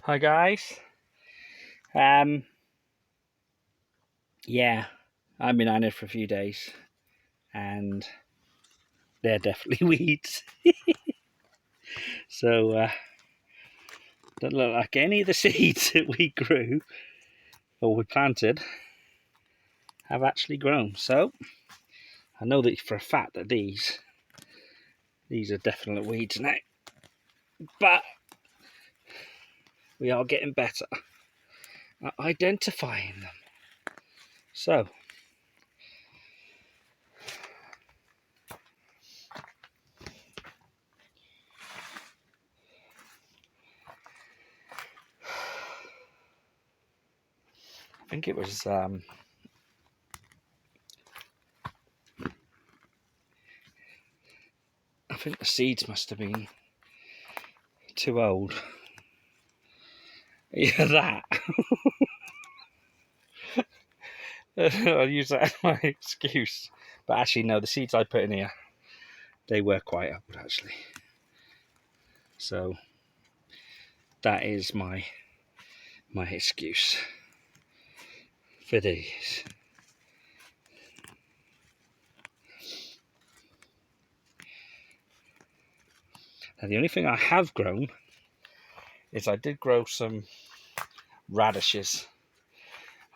Hi guys. Yeah, I've been on it for a few days and they're definitely weeds. So don't look like any of the seeds that we grew or we planted have actually grown. So I know that for a fact that these are definite weeds now, but we are getting better at identifying them. So I think it was I think the seeds must have been too old. Yeah, that. I'll use that as my excuse. But actually, no, the seeds I put in here, they were quite old actually. So that is my excuse for these. Now the only thing I have grown is I did grow some radishes.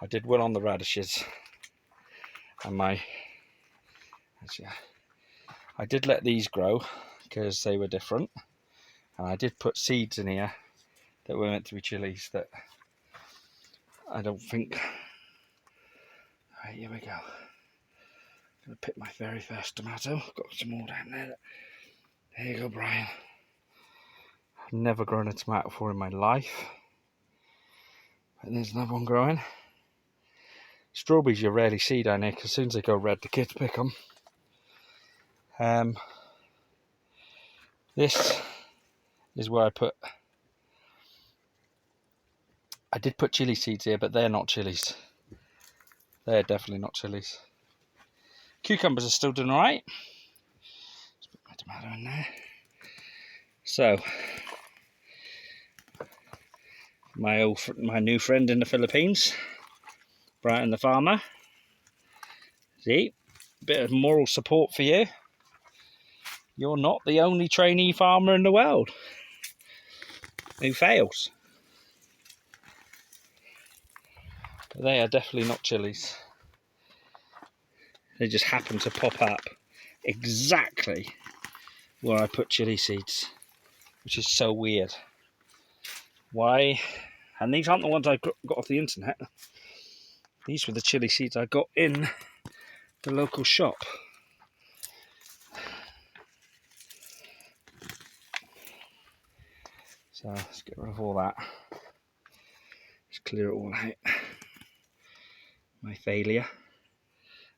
I did well on the radishes, and I did let these grow because they were different, and I did put seeds in here that were meant to be chilies that I don't think. Right, here we go. I'm gonna pick my very first tomato. I've got some more down there. There you go, Brian. I've never grown a tomato before in my life, but there's another one growing. Strawberries you rarely see down here because as soon as they go red, the kids pick them. This is where I did put chili seeds here, but they're not chilies. They're definitely not chilies. Cucumbers are still doing alright. Let's put my tomato in there. So, my new friend in the Philippines, Brian the farmer. See, a bit of moral support for you. You're not the only trainee farmer in the world who fails. But they are definitely not chilies. They just happen to pop up exactly where I put chili seeds, which is so weird. Why? And these aren't the ones I got off the internet. These were the chili seeds I got in the local shop. So let's get rid of all that. Just clear it all out. My failure.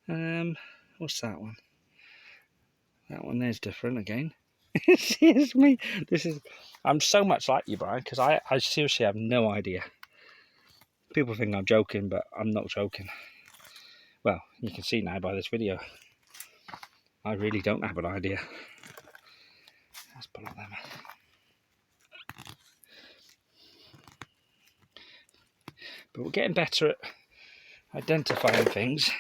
What's that one? That one there's different again. Excuse me. I'm so much like you, Brian, because I seriously have no idea. People think I'm joking, but I'm not joking. Well, you can see now by this video. I really don't have an idea. Let's pull up them. But we're getting better at identifying things.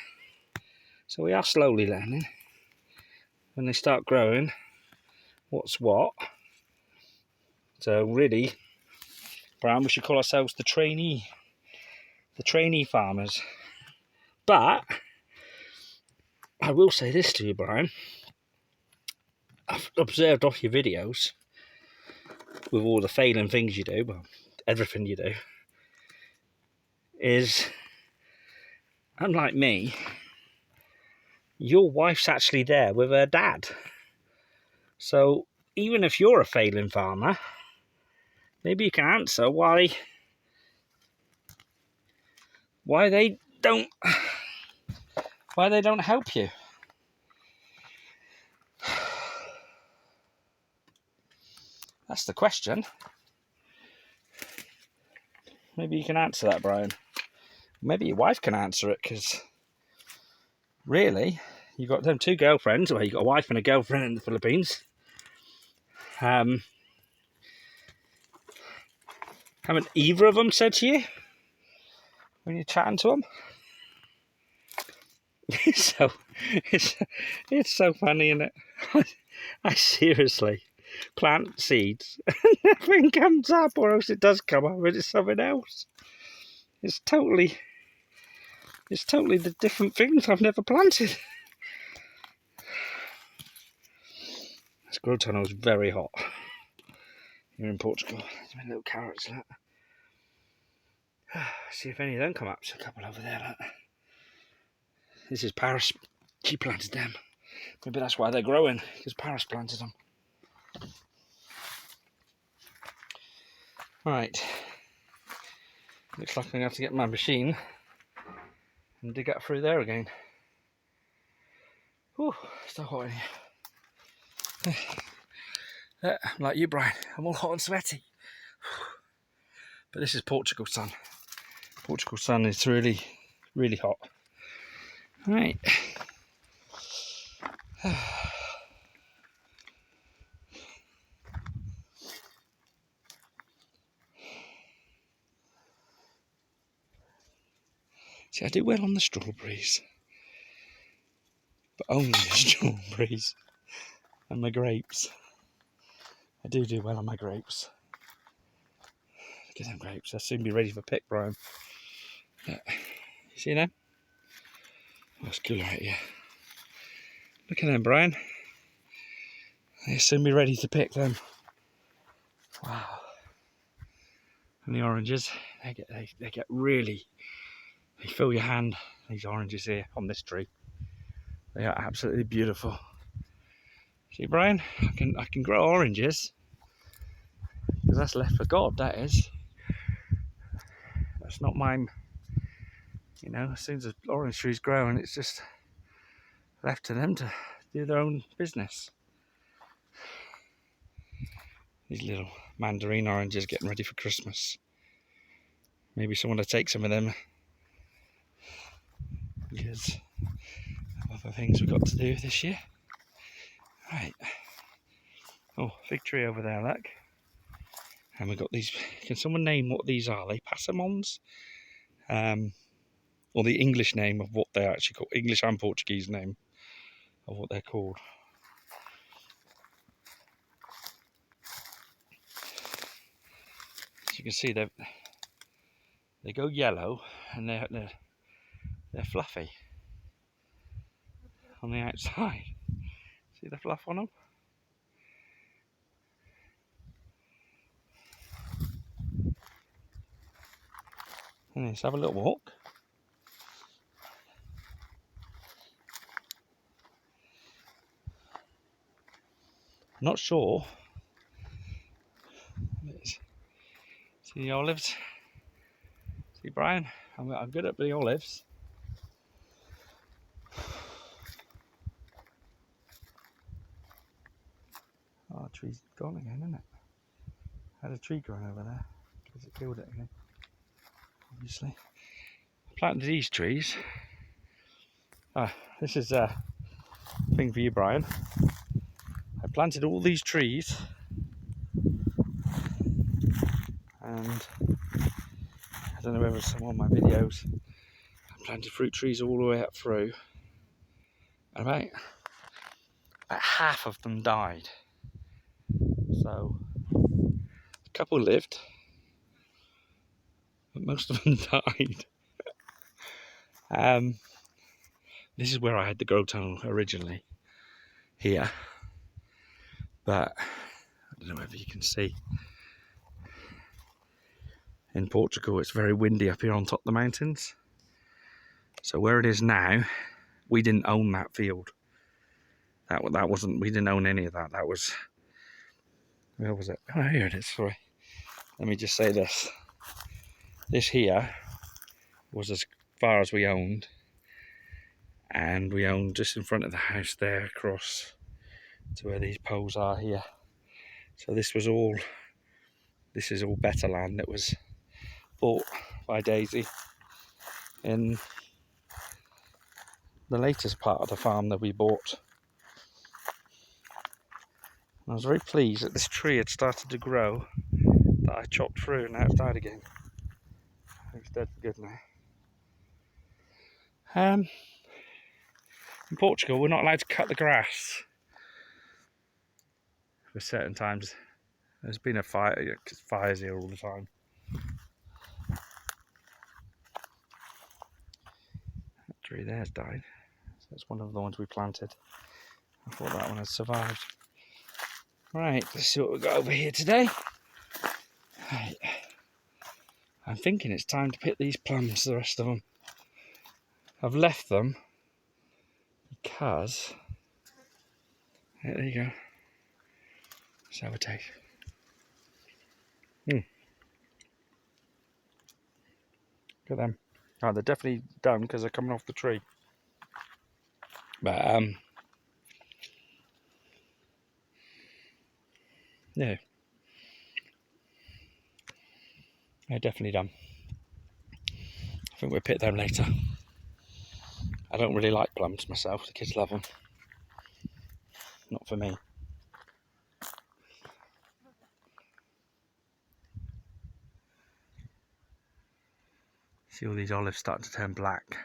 So we are slowly learning. When they start growing, what's what. So really, Brian, we should call ourselves the trainee farmers. But I will say this to you, Brian. I've observed off your videos with all the failing things you do, well, everything you do, is unlike me, your wife's actually there with her dad. So even if you're a failing farmer, maybe you can answer why they don't help you. That's the question. Maybe you can answer that, Brian. Maybe your wife can answer it, because really, you've got them two girlfriends. Well, you've got a wife and a girlfriend in the Philippines. Haven't either of them said to you when you're chatting to them? it's so funny, isn't it? I seriously plant seeds and nothing comes up, or else it does come up and it's something else. It's totally the different things I've never planted. This grow tunnel is very hot here in Portugal. There's my little carrots, look. See if any of them come up. There's a couple over there, look. This is Paris. She planted them. Maybe that's why they're growing, because Paris planted them. Right. Looks like I'm going to have to get my machine and dig up through there again. Whew, it's so hot in here. I'm like you, Brian. I'm all hot and sweaty. But this is Portugal sun. Portugal sun is really, really hot. Right. See, I do well on the strawberries, but only the strawberries and my grapes. I do well on my grapes. Look at them grapes. They'll soon be ready for pick, Brian. You see them? That's cool right here. Look at them, Brian. They'll soon be ready to pick them. Wow. And the oranges, they get really, they fill your hand, these oranges here on this tree. They are absolutely beautiful. See, Brian, I can grow oranges, because that's left for God, that is. That's not mine. You know, as soon as the orange tree's growing, it's just left to them to do their own business. These little mandarin oranges getting ready for Christmas. Maybe someone will take some of them, because of other things we've got to do this year. Right. Oh, fig tree over there, look. And we've got these. Can someone name what these are? Are they persimmons? Or the English name of what they're actually called. English and Portuguese name of what they're called. As you can see, they go yellow, and they're fluffy on the outside. See the fluff on them? And let's have a little walk. I'm not sure. See the olives? See, Brian? I'm good at the olives. Oh, the tree's gone again, isn't it? Had a tree growing over there because it killed it again. Obviously, I planted these trees. This is a thing for you, Brian. I planted all these trees, and I don't know whether some of my videos, I planted fruit trees all the way up through, and about half of them died. So a couple lived, but most of them died. This is where I had the grow tunnel originally, here, but I don't know whether you can see. In Portugal, it's very windy up here on top of the mountains. So where it is now, we didn't own that field. That wasn't. We didn't own any of that. That was. Where was it? Oh, here it is. Sorry. Let me just say this. This here was as far as we owned, and we owned just in front of the house there, across to where these poles are here. So this was all. This is all better land that was bought by Daisy in the latest part of the farm that we bought. I was very pleased that this tree had started to grow that I chopped through, and now it's died again. It's dead for good now. In Portugal, we're not allowed to cut the grass for certain times. There's been a fire, because fires here all the time. That tree there's died. So that's one of the ones we planted. I thought that one had survived. Right, let's see what we've got over here today. Right. I'm thinking it's time to pick these plums, the rest of them. I've left them because... There you go. Let's have a taste. Look at them. Oh, they're definitely done because they're coming off the tree. But, yeah. They're definitely done. I think we'll pick them later. I don't really like plums myself. The kids love them. Not for me. See all these olives starting to turn black.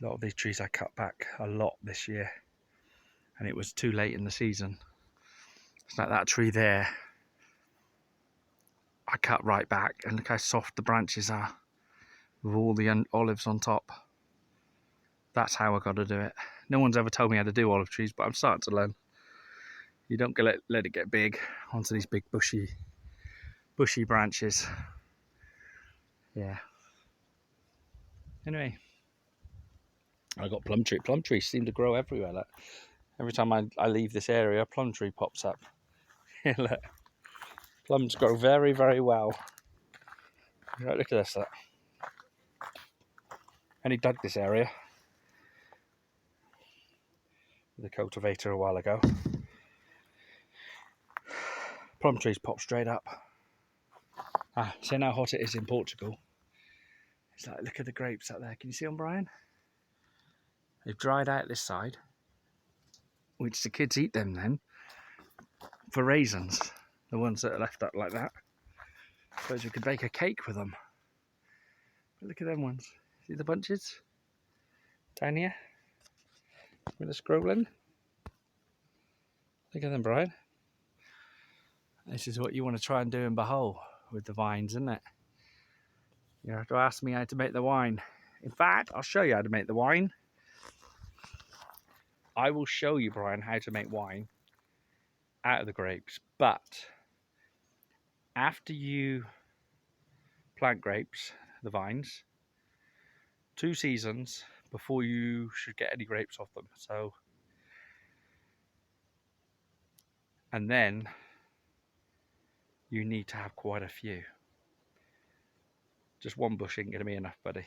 A lot of these trees I cut back a lot this year, and it was too late in the season. It's like that tree there. I cut right back, and look how soft the branches are with all the olives on top. That's how I got to do it. No one's ever told me how to do olive trees, but I'm starting to learn. You don't let it get big onto these big bushy branches. Yeah. Anyway, I got plum tree. Plum trees seem to grow everywhere. Like, every time I leave this area, a plum tree pops up. Look, plums grow very, very well. Right, look at this. Look. And he dug this area with a cultivator a while ago. Plum trees pop straight up. See how hot it is in Portugal? It's like, look at the grapes out there. Can you see them, Brian? They've dried out this side, which the kids eat them then for raisins. The ones that are left up like that. I suppose we could bake a cake with them. But look at them ones. See the bunches? Down here? With the scrolling. Look at them, Brian. This is what you want to try and do in Bahol with the vines, isn't it? You have to ask me how to make the wine. In fact, I'll show you how to make the wine. I will show you, Brian, how to make wine out of the grapes. But after you plant grapes, the vines, 2 seasons before you should get any grapes off them. So, and then you need to have quite a few. Just one bush ain't going to be enough, buddy.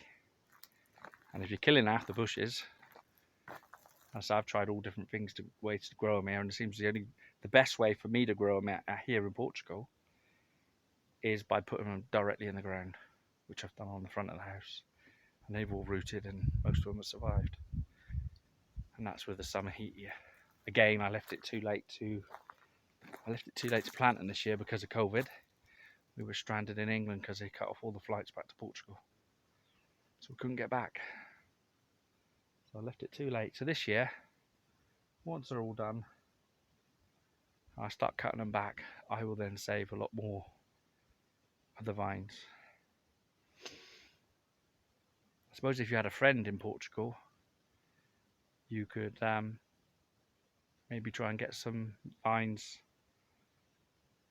And if you're killing half the bushes, as I've tried all different ways to grow them here, and it seems the best way for me to grow them here in Portugal is by putting them directly in the ground, which I've done on the front of the house. And they've all rooted, and most of them have survived. And that's with the summer heat here. Again, I left it too late to plant them this year because of COVID. We were stranded in England because they cut off all the flights back to Portugal. So we couldn't get back. So I left it too late. So this year, once they're all done, I start cutting them back. I will then save a lot more of the vines. I suppose if you had a friend in Portugal, you could maybe try and get some vines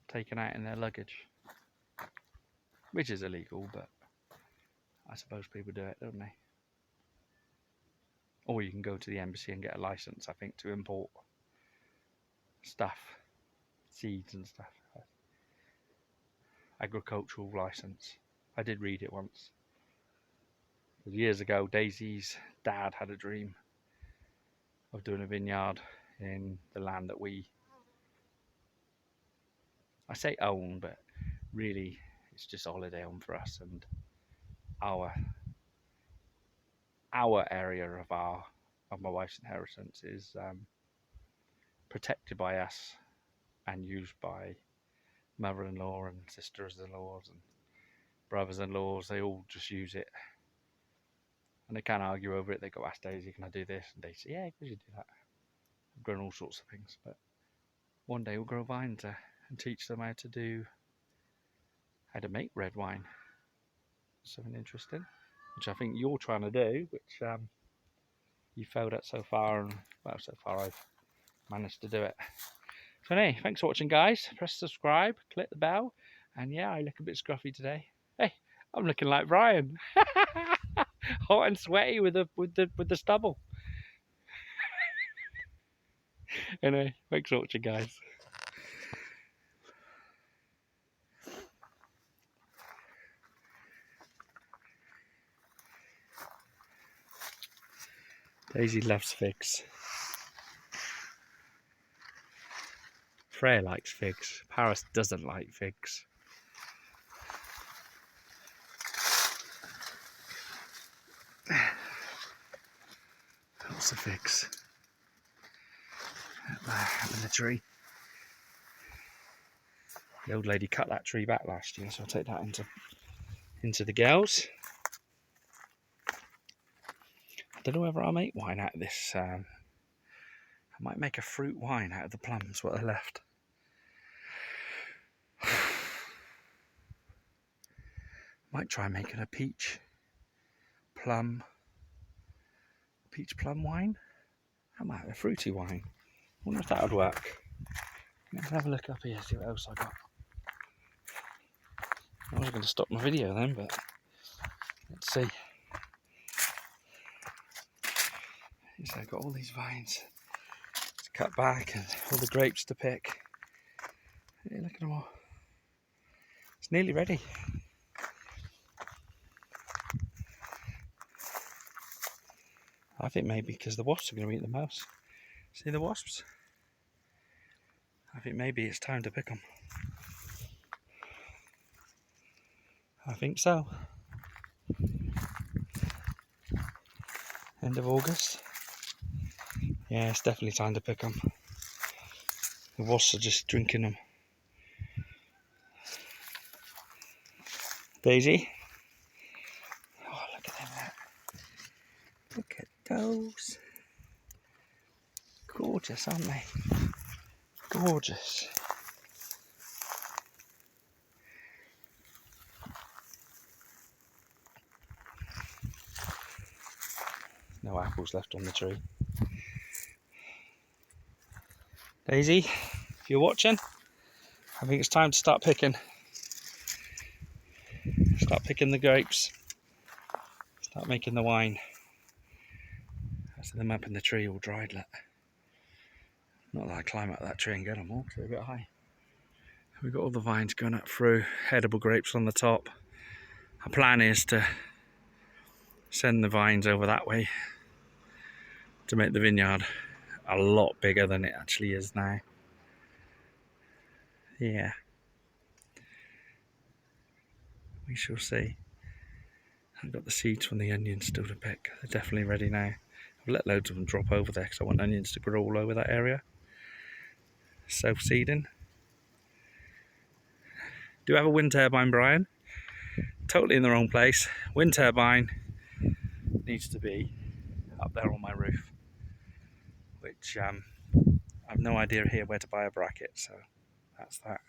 taken out in their luggage, which is illegal, but I suppose people do it, don't they? Or you can go to the embassy and get a license, I think, to import stuff, seeds and stuff. Agricultural license. I did read it once. Years ago, Daisy's dad had a dream of doing a vineyard in the land that I say own, but really it's just a holiday home for us, and our area of my wife's inheritance is protected by us and used by mother-in-law and sisters-in-laws and brothers-in-laws. They all just use it, and they can't argue over it. They go, ask Daisy, can I do this? And Daisy say, yeah, because you do that. I've grown all sorts of things, but one day we'll grow vines and teach them how to make red wine. Something interesting, which I think you're trying to do, which you failed at so far, and well, so far I've managed to do it. So anyway, thanks for watching, guys. Press subscribe, click the bell, and yeah, I look a bit scruffy today. Hey, I'm looking like Brian, hot and sweaty with the stubble. Anyway, thanks for watching, guys. Daisy loves figs. Freya likes figs. Paris doesn't like figs. Lots of figs. Up in the tree. The old lady cut that tree back last year, so I'll take that into the girls. I don't know whether I'll make wine out of this. I might make a fruit wine out of the plums, what are left. Might try making a peach plum wine. I might have a fruity wine. I wonder if that would work. Let's have a look up here, see what else I got. I was going to stop my video then, but let's see. So I've got all these vines to cut back and all the grapes to pick. Hey, look at them all. It's nearly ready. I think maybe because the wasps are going to eat the mouse. See the wasps? I think maybe it's time to pick them. I think so. End of August. Yeah, it's definitely time to pick them. The wasps are just drinking them. Daisy? Oh, look at them there. Look at those. Gorgeous, aren't they? Gorgeous. No apples left on the tree. Daisy, if you're watching, I think it's time to start picking. Start picking the grapes. Start making the wine. I see them up in the tree all dried. Look. Not that I climb up that tree and get them all, because they're a bit high. We've got all the vines going up through, edible grapes on the top. Our plan is to send the vines over that way to make the vineyard a lot bigger than it actually is now. Yeah. We shall see. I've got the seeds from the onions still to pick. They're definitely ready now. I've let loads of them drop over there because I want onions to grow all over that area. Self-seeding. Do have a wind turbine, Brian. Totally in the wrong place. Wind turbine needs to be up there on my roof, which I have no idea here where to buy a bracket, so that's that.